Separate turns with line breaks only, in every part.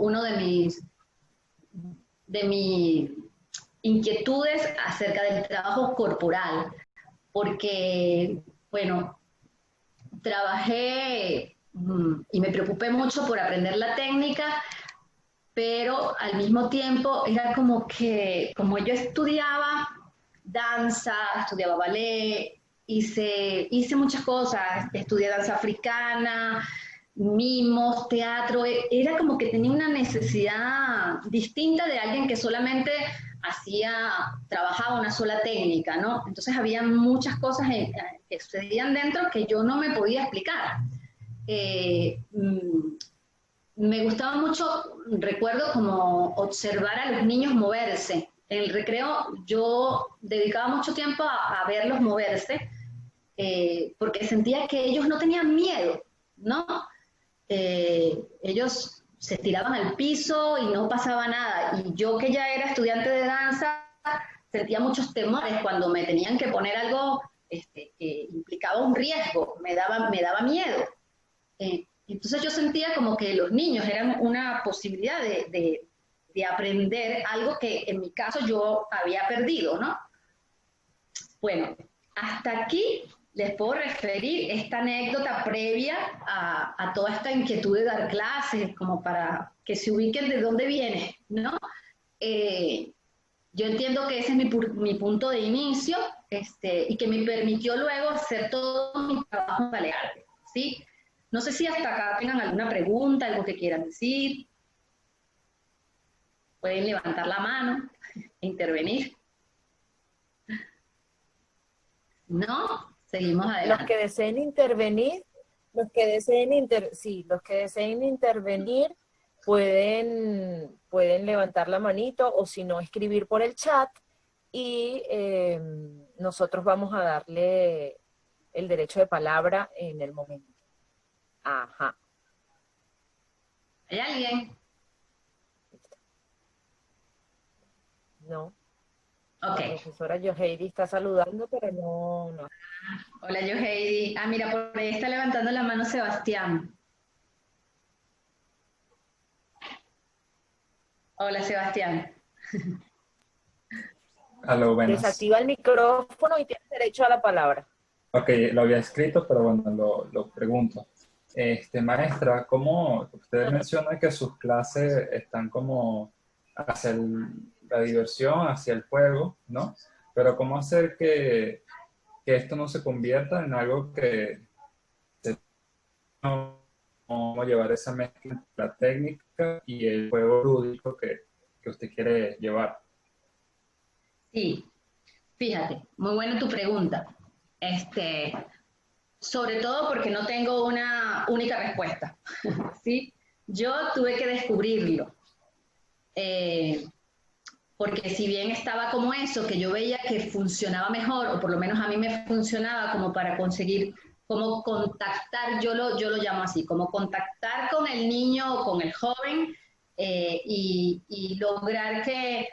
uno de mis inquietudes acerca del trabajo corporal, porque, bueno, trabajé y me preocupé mucho por aprender la técnica, pero al mismo tiempo era como que, como yo estudiaba danza, estudiaba ballet, hice muchas cosas, estudié danza africana, mimos, teatro, era como que tenía una necesidad distinta de alguien que solamente trabajaba una sola técnica, ¿no? Entonces había muchas cosas que sucedían dentro que yo no me podía explicar. Eh, mm, Me gustaba mucho, recuerdo, como observar a los niños moverse. En el recreo yo dedicaba mucho tiempo a verlos moverse, porque sentía que ellos no tenían miedo, ¿no? Ellos se tiraban al piso y no pasaba nada. Y yo, que ya era estudiante de danza, sentía muchos temores cuando me tenían que poner algo que implicaba un riesgo, me daba miedo. Entonces yo sentía como que los niños eran una posibilidad de aprender algo que en mi caso yo había perdido, ¿no? Bueno, hasta aquí les puedo referir esta anécdota previa a toda esta inquietud de dar clases, como para que se ubiquen de dónde viene, ¿no? Yo entiendo que ese es mi punto de inicio, y que me permitió luego hacer todo mi trabajo en Baleares, ¿sí? No sé si hasta acá tengan alguna pregunta, algo que quieran decir. Pueden levantar la mano e intervenir. ¿No? Seguimos
Los que
adelante.
deseen intervenir, los que deseen intervenir pueden levantar la manito o si no escribir por el chat y nosotros vamos a darle el derecho de palabra en el momento. Ajá.
¿Hay alguien?
No.
Ok.
La profesora Yoheidi está saludando, pero no.
Hola, yo Heidi. Ah, mira, por ahí está levantando la mano Sebastián. Hola, Sebastián.
Aló, buenas.
Desactiva el micrófono y tienes derecho a la palabra.
Ok, lo había escrito, pero bueno, lo pregunto. Maestra, ¿cómo usted menciona que sus clases están como hacia la diversión, hacia el juego, ¿no? Pero ¿cómo hacer que esto no se convierta en algo que cómo llevar esa mezcla entre la técnica y el juego lúdico que usted quiere llevar?
Sí, fíjate, muy buena tu pregunta. Sobre todo porque no tengo una única respuesta, ¿sí? Yo tuve que descubrirlo, porque si bien estaba como eso, que yo veía que funcionaba mejor, o por lo menos a mí me funcionaba como para conseguir, como contactar, yo lo llamo así, como contactar con el niño o con el joven, y lograr que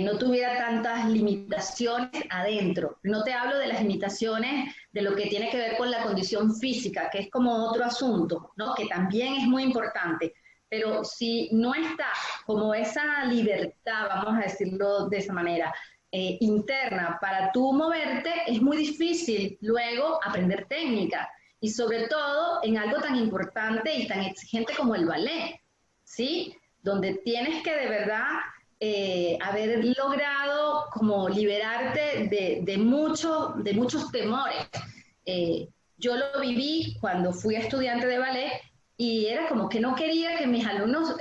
no tuviera tantas limitaciones adentro. No te hablo de las limitaciones de lo que tiene que ver con la condición física, que es como otro asunto, ¿no? Que también es muy importante. Pero si no está como esa libertad, vamos a decirlo de esa manera, interna para tú moverte, es muy difícil luego aprender técnica. Y sobre todo en algo tan importante y tan exigente como el ballet, ¿sí? Donde tienes que de verdad haber logrado como liberarte de muchos temores. Yo lo viví cuando fui estudiante de ballet y era como que no quería que mis alumnos, o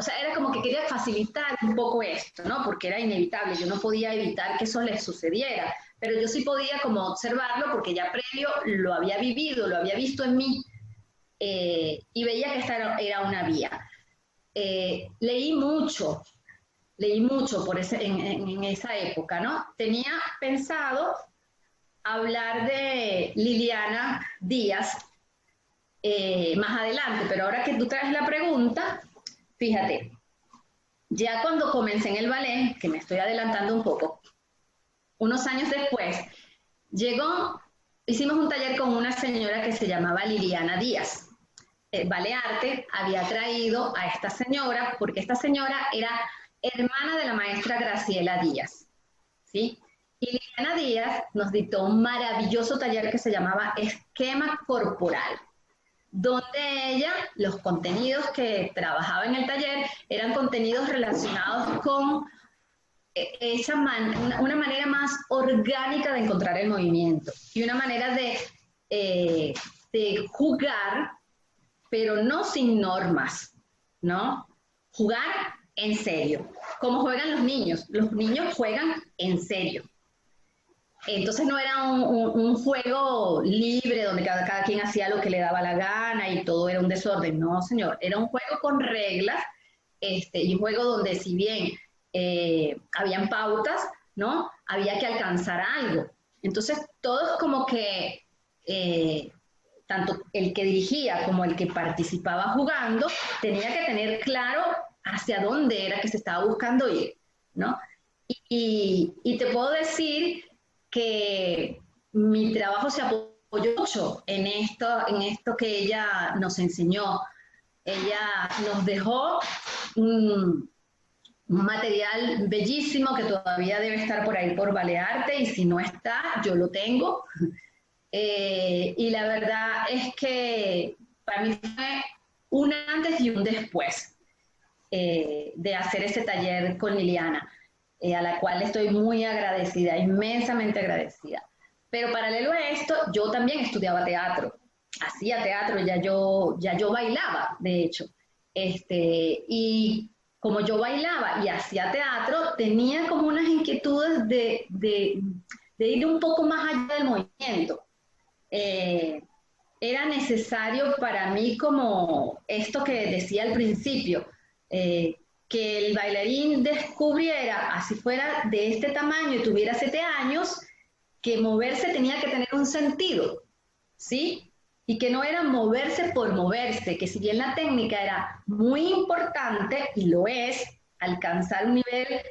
sea, era como que quería facilitar un poco esto, ¿no? Porque era inevitable, yo no podía evitar que eso les sucediera, pero yo sí podía como observarlo porque ya previo lo había vivido, lo había visto en mí, y veía que esta era una vía. Leí mucho en esa época, ¿no? Tenía pensado hablar de Liliana Díaz más adelante, pero ahora que tú traes la pregunta, fíjate, ya cuando comencé en el ballet, que me estoy adelantando un poco, unos años después, hicimos un taller con una señora que se llamaba Liliana Díaz. Balearte había traído a esta señora, porque esta señora era hermana de la maestra Graciela Díaz, ¿sí? Y Liliana Díaz nos dictó un maravilloso taller que se llamaba Esquema Corporal, donde ella, los contenidos que trabajaba en el taller eran contenidos relacionados con una manera más orgánica de encontrar el movimiento y una manera de jugar, pero no sin normas, ¿no? Jugar en serio, como juegan los niños. Los niños juegan en serio. Entonces no era un juego libre donde cada quien hacía lo que le daba la gana y todo era un desorden. No, señor, era un juego con reglas, y un juego donde si bien habían pautas, ¿no? Había que alcanzar algo. Entonces todos como que, tanto el que dirigía como el que participaba jugando, tenía que tener claro hacia dónde era que se estaba buscando ir, ¿no? Y te puedo decir que mi trabajo se apoyó mucho en esto que ella nos enseñó. Ella nos dejó un material bellísimo que todavía debe estar por ahí por Balearte, y si no está, yo lo tengo. Y la verdad es que para mí fue un antes y un después de hacer ese taller con Liliana, a la cual estoy muy agradecida, inmensamente agradecida. Pero paralelo a esto, yo también estudiaba teatro, hacía teatro, ya yo bailaba, de hecho. Y como yo bailaba y hacía teatro, tenía como unas inquietudes de ir un poco más allá del movimiento. Era necesario para mí, como esto que decía al principio, que el bailarín descubriera, así fuera de este tamaño y tuviera 7 años, que moverse tenía que tener un sentido, ¿sí? Y que no era moverse por moverse, que si bien la técnica era muy importante, y lo es, alcanzar un nivel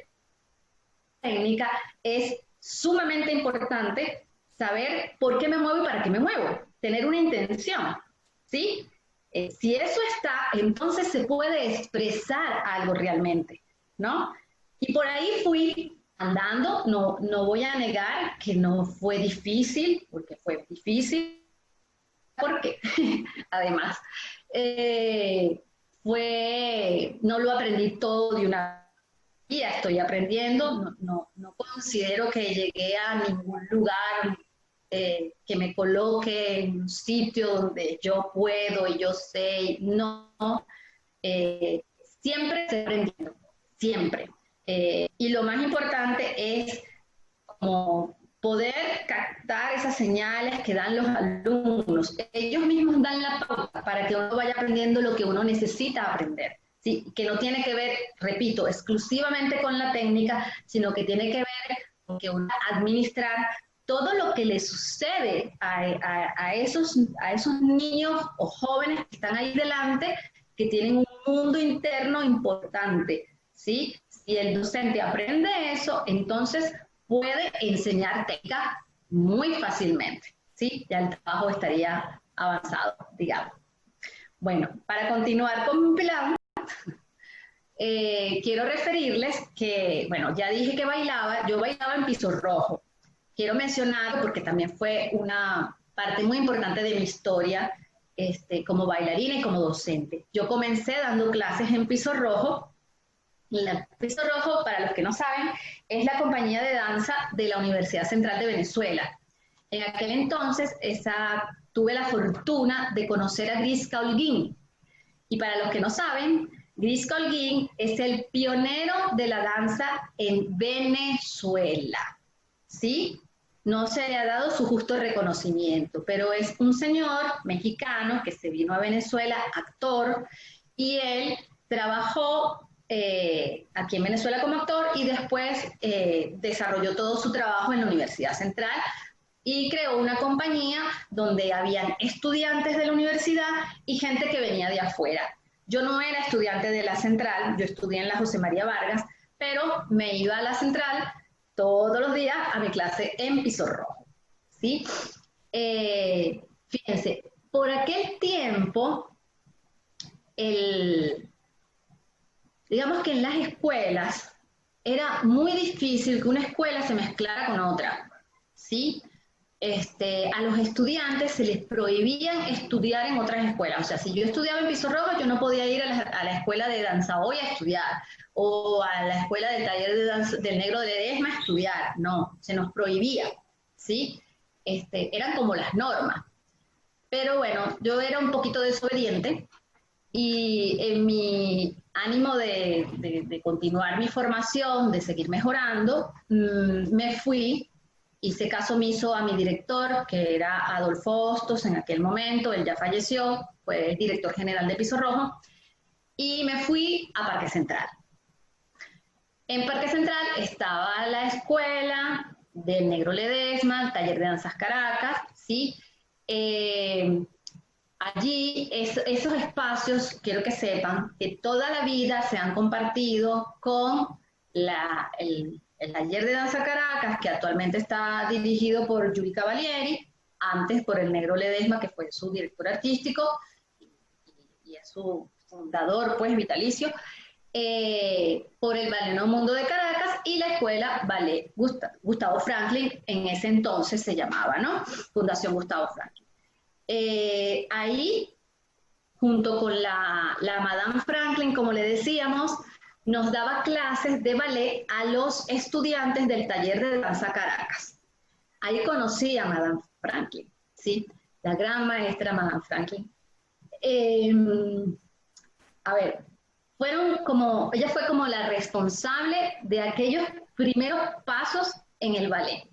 técnica, es sumamente importante saber por qué me muevo y para qué me muevo, tener una intención, ¿sí? Si eso está, entonces se puede expresar algo realmente, ¿no? Y por ahí fui andando, no voy a negar que no fue difícil, porque fue difícil, porque además no lo aprendí todo de una día, estoy aprendiendo, no considero que llegué a ningún lugar que me coloque en un sitio donde yo puedo y yo sé, no, siempre estoy aprendiendo, siempre. Y lo más importante es como poder captar esas señales que dan los alumnos. Ellos mismos dan la pauta para que uno vaya aprendiendo lo que uno necesita aprender. ¿Sí? Que no tiene que ver, repito, exclusivamente con la técnica, sino que tiene que ver con que uno administrar todo lo que le sucede a esos niños o jóvenes que están ahí delante, que tienen un mundo interno importante, ¿sí? Si el docente aprende eso, entonces puede enseñar técnica muy fácilmente, ¿sí? Ya el trabajo estaría avanzado, digamos. Bueno, para continuar con mi plan, quiero referirles que, bueno, ya dije que yo bailaba en piso rojo. Quiero mencionarlo porque también fue una parte muy importante de mi historia como bailarina y como docente. Yo comencé dando clases en piso rojo. Piso Rojo, para los que no saben, es la compañía de danza de la Universidad Central de Venezuela. En aquel entonces tuve la fortuna de conocer a Grisca Holguín. Y para los que no saben, Grisca Holguín es el pionero de la danza en Venezuela, ¿sí? No se le ha dado su justo reconocimiento, pero es un señor mexicano que se vino a Venezuela, actor, y él trabajó aquí en Venezuela como actor y después desarrolló todo su trabajo en la Universidad Central y creó una compañía donde habían estudiantes de la universidad y gente que venía de afuera. Yo no era estudiante de la Central, yo estudié en la José María Vargas, pero me iba a la Central todos los días a mi clase en piso rojo, ¿sí? Fíjense, por aquel tiempo digamos que en las escuelas era muy difícil que una escuela se mezclara con otra, ¿sí? A los estudiantes se les prohibían estudiar en otras escuelas. O sea, si yo estudiaba en Piso Rojo, yo no podía ir a la escuela de Danza Hoy a estudiar, o a la escuela del taller de danza, del Negro de Ledesma a estudiar. No, se nos prohibía, ¿sí? Eran como las normas. Pero bueno, yo era un poquito desobediente y en mi ánimo de continuar mi formación, de seguir mejorando, me fui. Hice caso omiso a mi director, que era Adolfo Hostos en aquel momento, él ya falleció, fue el director general de Piso Rojo, y me fui a Parque Central. En Parque Central estaba la escuela del Negro Ledesma, el taller de danzas Caracas, ¿sí? Allí, esos espacios, quiero que sepan, que toda la vida se han compartido con el taller de danza Caracas, que actualmente está dirigido por Yuri Cavalieri, antes por el Negro Ledesma, que fue su director artístico y es su fundador, pues, vitalicio, por el Ballet Nuevo Mundo de Caracas y la escuela Ballet Gustavo Franklin, en ese entonces se llamaba, ¿no? Fundación Gustavo Franklin. Ahí, junto con la Madame Franklin, como le decíamos, nos daba clases de ballet a los estudiantes del taller de danza Caracas. Ahí conocí a Madame Franklin, ¿sí? La gran maestra Madame Franklin. A ver, ella fue como la responsable de aquellos primeros pasos en el ballet,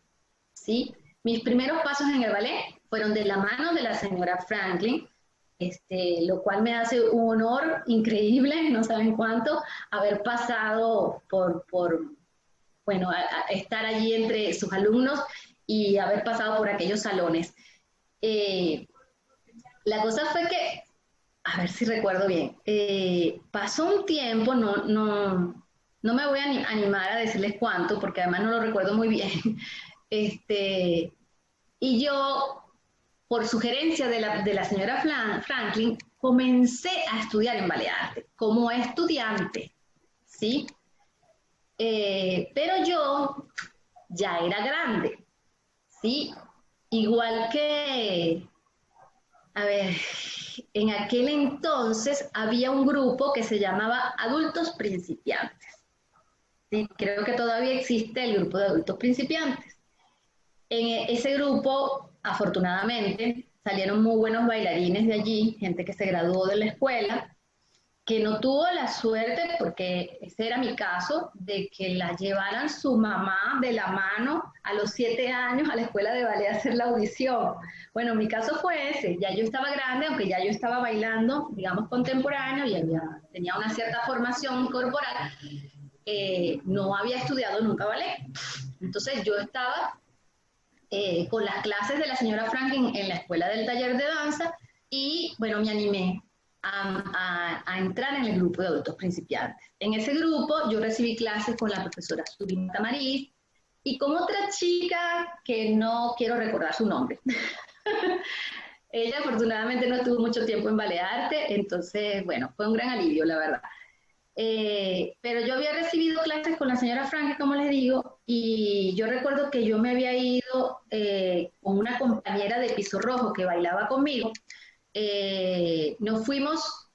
¿sí? Mis primeros pasos en el ballet fueron de la mano de la señora Franklin, lo cual me hace un honor increíble, no saben cuánto, haber pasado bueno, a estar allí entre sus alumnos y haber pasado por aquellos salones. La cosa fue que, a ver si recuerdo bien, pasó un tiempo, no me voy a animar a decirles cuánto, porque además no lo recuerdo muy bien, y yo, por sugerencia de la señora Franklin, comencé a estudiar en Ballet Arte como estudiante, ¿sí? Pero yo ya era grande, ¿sí? Igual que, a ver, en aquel entonces había un grupo que se llamaba Adultos Principiantes, ¿sí? Creo que todavía existe el grupo de Adultos Principiantes. En ese grupo, afortunadamente, salieron muy buenos bailarines de allí, gente que se graduó de la escuela, que no tuvo la suerte, porque ese era mi caso, de que la llevaran su mamá de la mano a los 7 años a la escuela de ballet a hacer la audición. Bueno, mi caso fue ese, ya yo estaba grande, aunque ya yo estaba bailando, digamos, contemporáneo, y tenía una cierta formación corporal, no había estudiado nunca ballet. Entonces yo estaba con las clases de la señora Franklin en la escuela del taller de danza y, bueno, me animé a entrar en el grupo de adultos principiantes. En ese grupo yo recibí clases con la profesora Surima Tamariz y con otra chica que no quiero recordar su nombre. Ella afortunadamente no estuvo mucho tiempo en Ballet Arte, entonces, bueno, fue un gran alivio, la verdad. Pero yo había recibido clases con la señora Franklin, como les digo, y yo recuerdo que yo me había ido con una compañera de Piso Rojo que bailaba conmigo. Nos fuimos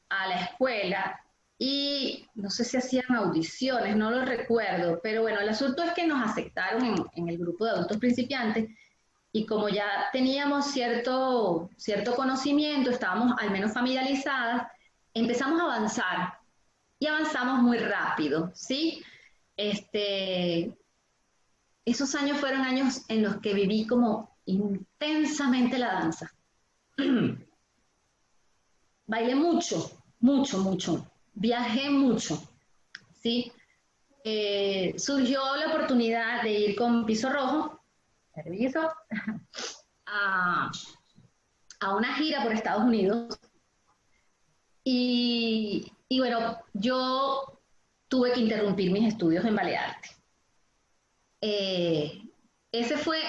a la escuela y no sé si hacían audiciones, no lo recuerdo, pero bueno, el asunto es que nos aceptaron en el grupo de adultos principiantes y como ya teníamos cierto conocimiento, estábamos al menos familiarizadas, empezamos a avanzar y avanzamos muy rápido, ¿sí? Esos años fueron años en los que viví como intensamente la danza. Bailé mucho, mucho, mucho. Viajé mucho, ¿sí? Surgió la oportunidad de ir con Piso Rojo, permiso, a una gira por Estados Unidos. Y bueno, yo tuve que interrumpir mis estudios en Ballet Arte. Ese fue